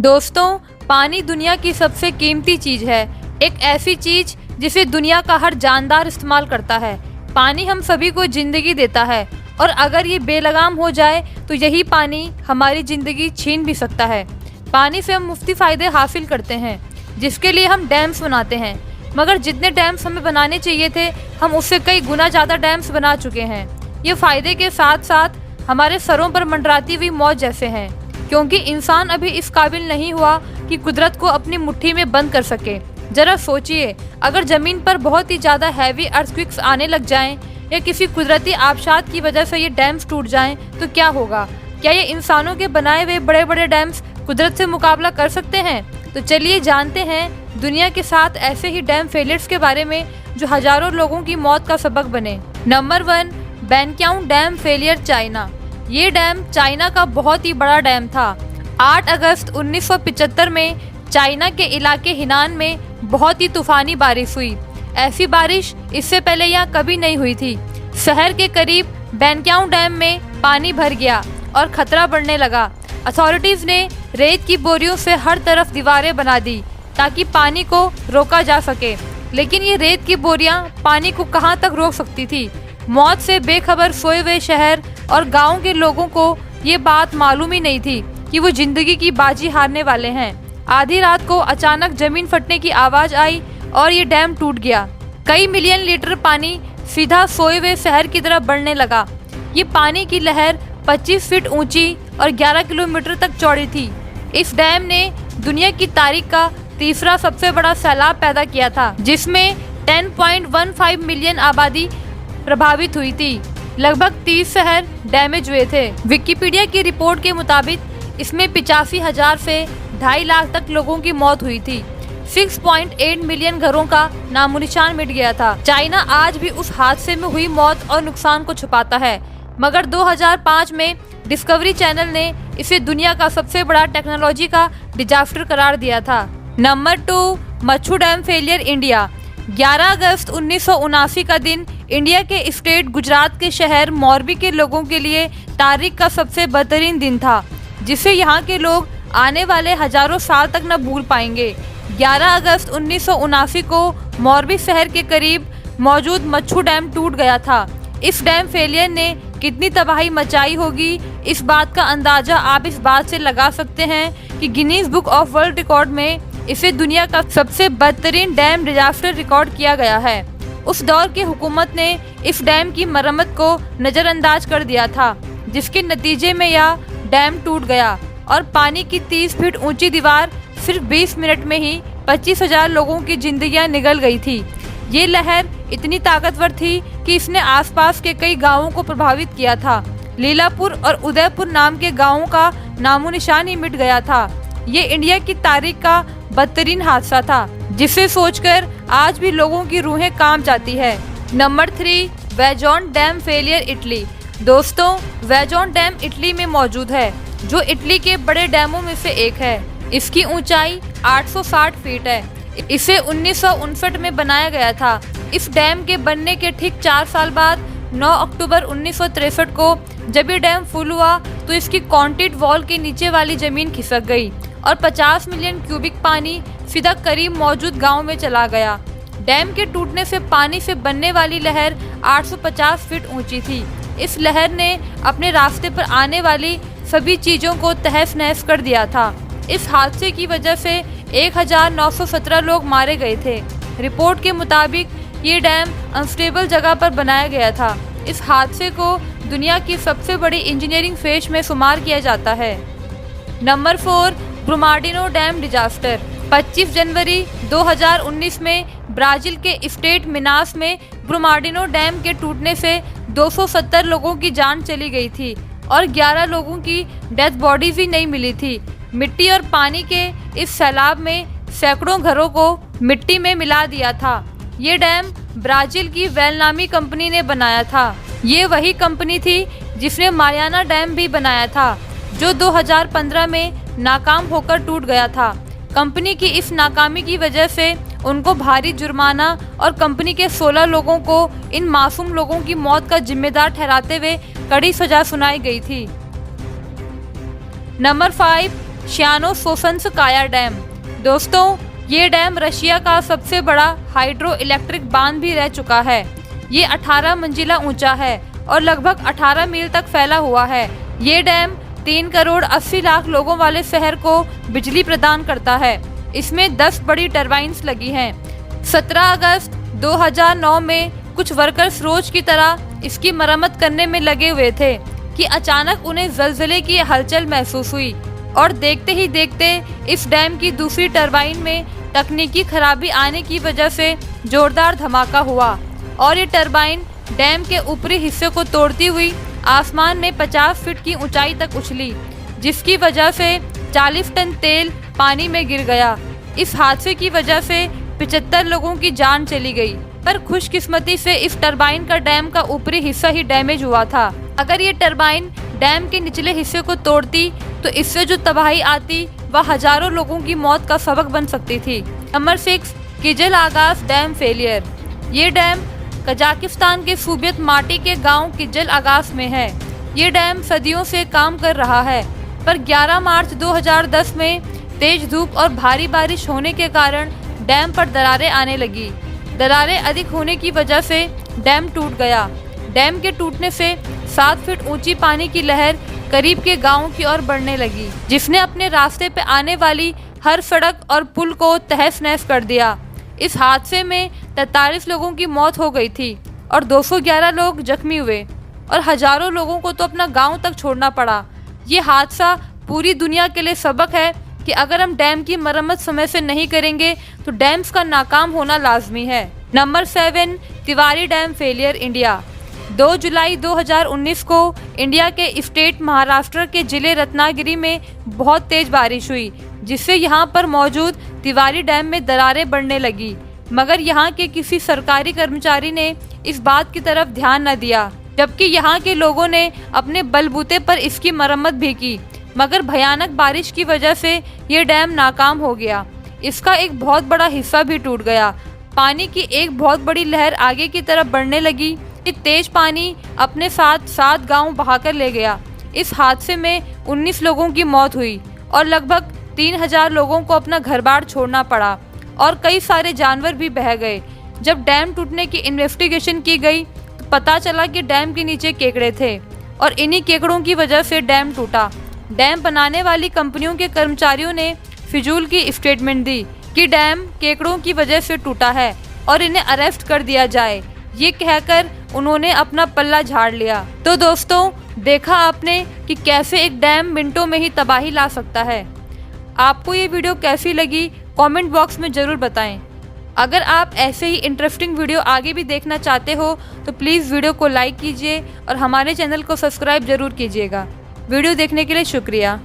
दोस्तों, पानी दुनिया की सबसे कीमती चीज़ है, एक ऐसी चीज़ जिसे दुनिया का हर जानदार इस्तेमाल करता है। पानी हम सभी को ज़िंदगी देता है और अगर ये बेलगाम हो जाए तो यही पानी हमारी ज़िंदगी छीन भी सकता है। पानी से हम मुफ्ती फ़ायदे हासिल करते हैं, जिसके लिए हम डैम्स बनाते हैं, मगर जितने डैम्स हमें बनाने चाहिए थे हम उससे कई गुना ज़्यादा डैम्स बना चुके हैं। ये फ़ायदे के साथ साथ हमारे सरों पर मंडराती हुई मौत जैसे हैं, क्योंकि इंसान अभी इस काबिल नहीं हुआ कि कुदरत को अपनी मुट्ठी में बंद कर सके। जरा सोचिए, अगर ज़मीन पर बहुत ही ज़्यादा हैवी अर्थक्वेक्स आने लग जाएं या किसी कुदरती आबशात की वजह से ये डैम्स टूट जाएं तो क्या होगा? क्या ये इंसानों के बनाए हुए बड़े बड़े डैम्स कुदरत से मुकाबला कर सकते हैं? तो चलिए जानते हैं दुनिया के 7 ऐसे ही डैम फेलियर्स के बारे में जो हज़ारों लोगों की मौत का सबक बने। Number 1, Banqiao dam failure, China. ये डैम चाइना का बहुत ही बड़ा डैम था। 8 अगस्त 1975 में चाइना के इलाके हिनान में बहुत ही तूफानी बारिश हुई। ऐसी बारिश इससे पहले यहाँ कभी नहीं हुई थी। शहर के करीब बैनक्याओ डैम में पानी भर गया और खतरा बढ़ने लगा। अथॉरिटीज़ ने रेत की बोरियों से हर तरफ दीवारें बना दी ताकि पानी को रोका जा सके, लेकिन ये रेत की बोरियां पानी को कहां तक रोक सकती थी? मौत से बेखबर सोए हुए शहर और गांव के लोगों को ये बात मालूम ही नहीं थी कि वो जिंदगी की बाजी हारने वाले हैं। आधी रात को अचानक जमीन फटने की आवाज़ आई और ये डैम टूट गया। कई मिलियन लीटर पानी सीधा सोए हुए शहर की तरफ बढ़ने लगा। ये पानी की लहर 25 फीट ऊंची और 11 किलोमीटर तक चौड़ी थी। इस डैम ने दुनिया की तारीख का तीसरा सबसे बड़ा सैलाब पैदा किया था, जिसमें 10.15 मिलियन आबादी प्रभावित हुई थी। लगभग 30 शहर डैमेज हुए थे। विकिपीडिया की रिपोर्ट के मुताबिक इसमें 85,000 से 2.5 लाख तक लोगों की मौत हुई थी। 6.8 मिलियन घरों का नामोनिशान मिट गया था। चाइना आज भी उस हादसे में हुई मौत और नुकसान को छुपाता है, मगर 2005 में डिस्कवरी चैनल ने इसे दुनिया का सबसे बड़ा टेक्नोलॉजी का डिजास्टर करार दिया था। Number 2, Machchhu dam failure, India. 11 अगस्त 1979 का दिन इंडिया के स्टेट गुजरात के शहर मोरबी के लोगों के लिए तारीख का सबसे बदतरीन दिन था, जिसे यहाँ के लोग आने वाले हजारों साल तक न भूल पाएंगे। 11 अगस्त 1979 को मोरबी शहर के करीब मौजूद मच्छू डैम टूट गया था। इस डैम फेलियर ने कितनी तबाही मचाई होगी, इस बात का अंदाज़ा आप इस बात से लगा सकते हैं कि Guinness book of world record में इसे दुनिया का सबसे बदतरीन डैम डिजास्टर रिकॉर्ड किया गया है। उस दौर की हुकूमत ने इस डैम की मरम्मत को नज़रअंदाज कर दिया था, जिसके नतीजे में यह डैम टूट गया और पानी की 30 फीट ऊंची दीवार सिर्फ 20 मिनट में ही 25,000 लोगों की जिंदगियां निगल गई थी। ये लहर इतनी ताकतवर थी कि इसने आसपास के कई गांवों को प्रभावित किया था। लीलापुर और उदयपुर नाम के गांवों का नामो निशान ही मिट गया था। ये इंडिया की तारीख का बदतरीन हादसा था, जिसे सोचकर आज भी लोगों की रूहें कांप जाती है। Number 3, Vajont dam failure, Italy. दोस्तों, वेजोन डैम इटली में मौजूद है, जो इटली के बड़े डैमों में से एक है। इसकी ऊंचाई 860 फीट है। इसे 1959 में बनाया गया था। इस डैम के बनने के ठीक 4 साल बाद 9 अक्टूबर 1963 को जब ये डैम फुल हुआ तो इसकी कंक्रीट वॉल के नीचे वाली ज़मीन खिसक गई और 50 मिलियन क्यूबिक पानी सीधा करीब मौजूद गांव में चला गया। डैम के टूटने से पानी से बनने वाली लहर 850 फीट ऊंची थी। इस लहर ने अपने रास्ते पर आने वाली सभी चीज़ों को तहस नहस कर दिया था। इस हादसे की वजह से 1917 लोग मारे गए थे। रिपोर्ट के मुताबिक ये डैम अनस्टेबल जगह पर बनाया गया था। इस हादसे को दुनिया की सबसे बड़ी इंजीनियरिंग फेज में शुमार किया जाता है। Number 4, Brumadinho dam disaster. 25 जनवरी 2019 में ब्राज़ील के स्टेट मिनास में ब्रुमाडिनो डैम के टूटने से 270 लोगों की जान चली गई थी और 11 लोगों की डेथ बॉडीज ही नहीं मिली थी। मिट्टी और पानी के इस सैलाब में सैकड़ों घरों को मिट्टी में मिला दिया था। ये डैम ब्राज़ील की वेल नामी कंपनी ने बनाया था। ये वही कंपनी थी जिसने मारियाना डैम भी बनाया था, जो 2015 में नाकाम होकर टूट गया था। कंपनी की इस नाकामी की वजह से उनको भारी जुर्माना और कंपनी के 16 लोगों को इन मासूम लोगों की मौत का जिम्मेदार ठहराते हुए कड़ी सजा सुनाई गई थी। Number 5, Sayano-Shushenskaya dam. दोस्तों, ये डैम रशिया का सबसे बड़ा हाइड्रो इलेक्ट्रिक बांध भी रह चुका है। ये 18 मंजिला ऊंचा है और लगभग 18 मील तक फैला हुआ है। ये डैम 3 करोड़ 80 लाख लोगों वाले शहर को बिजली प्रदान करता है। इसमें 10 बड़ी टरबाइन्स लगी हैं। 17 अगस्त 2009 में कुछ वर्कर्स रोज की तरह इसकी मरम्मत करने में लगे हुए थे कि अचानक उन्हें ज़लज़ले की हलचल महसूस हुई और देखते ही देखते इस डैम की दूसरी टरबाइन में तकनीकी खराबी आने की वजह से जोरदार धमाका हुआ और ये टरबाइन डैम के ऊपरी हिस्से को तोड़ती हुई आसमान में 50 फीट की ऊंचाई तक उछली, जिसकी वजह से 40 टन तेल पानी में गिर गया। इस हादसे की वजह से 75 लोगों की जान चली गई, पर खुशकिस्मती से इस टरबाइन का डैम का ऊपरी हिस्सा ही डैमेज हुआ था। अगर ये टरबाइन डैम के निचले हिस्से को तोड़ती तो इससे जो तबाही आती वह हजारों लोगों की मौत का सबक बन सकती थी। Number 6, Kyzyl Agash dam failure. ये डैम कजाकिस्तान के सूबियत माटी के गांव किजल आगास में है। ये डैम सदियों से काम कर रहा है, पर 11 मार्च 2010 में तेज धूप और भारी बारिश होने के कारण डैम पर दरारें आने लगी। दरारें अधिक होने की वजह से डैम टूट गया। डैम के टूटने से 7 फीट ऊंची पानी की लहर करीब के गांव की ओर बढ़ने लगी, जिसने अपने रास्ते पे आने वाली हर सड़क और पुल को तहस नहस कर दिया। इस हादसे में 43 लोगों की मौत हो गई थी और 211 लोग जख्मी हुए और हजारों लोगों को तो अपना गांव तक छोड़ना पड़ा। ये हादसा पूरी दुनिया के लिए सबक है कि अगर हम डैम की मरम्मत समय से नहीं करेंगे तो डैम्स का नाकाम होना लाजमी है। Number 7, Tiwari dam failure India. 2 जुलाई 2019 को इंडिया के स्टेट महाराष्ट्र के जिले रत्नागिरी में बहुत तेज बारिश हुई, जिससे यहाँ पर मौजूद तिवारी डैम में दरारें बढ़ने लगी, मगर यहाँ के किसी सरकारी कर्मचारी ने इस बात की तरफ ध्यान न दिया, जबकि यहाँ के लोगों ने अपने बलबूते पर इसकी मरम्मत भी की, मगर भयानक बारिश की वजह से ये डैम नाकाम हो गया। इसका एक बहुत बड़ा हिस्सा भी टूट गया। पानी की एक बहुत बड़ी लहर आगे की तरफ बढ़ने लगी। ये तेज पानी अपने साथ 7 गांव बहाकर ले गया। इस हादसे में 19 लोगों की मौत हुई और लगभग 3000 लोगों को अपना घर-बार छोड़ना पड़ा और कई सारे जानवर भी बह गए। जब डैम टूटने की इन्वेस्टिगेशन की गई तो पता चला कि डैम के नीचे केकड़े थे और इन्हीं केकड़ों की वजह से डैम टूटा। डैम बनाने वाली कंपनियों के कर्मचारियों ने फिजूल की स्टेटमेंट दी कि डैम केकड़ों की वजह से टूटा है और इन्हें अरेस्ट कर दिया जाए। ये कहकर उन्होंने अपना पल्ला झाड़ लिया। तो दोस्तों, देखा आपने कि कैसे एक डैम मिनटों में ही तबाही ला सकता है। आपको ये वीडियो कैसी लगी कमेंट बॉक्स में ज़रूर बताएं। अगर आप ऐसे ही इंटरेस्टिंग वीडियो आगे भी देखना चाहते हो तो प्लीज़ वीडियो को लाइक कीजिए और हमारे चैनल को सब्सक्राइब ज़रूर कीजिएगा। वीडियो देखने के लिए शुक्रिया।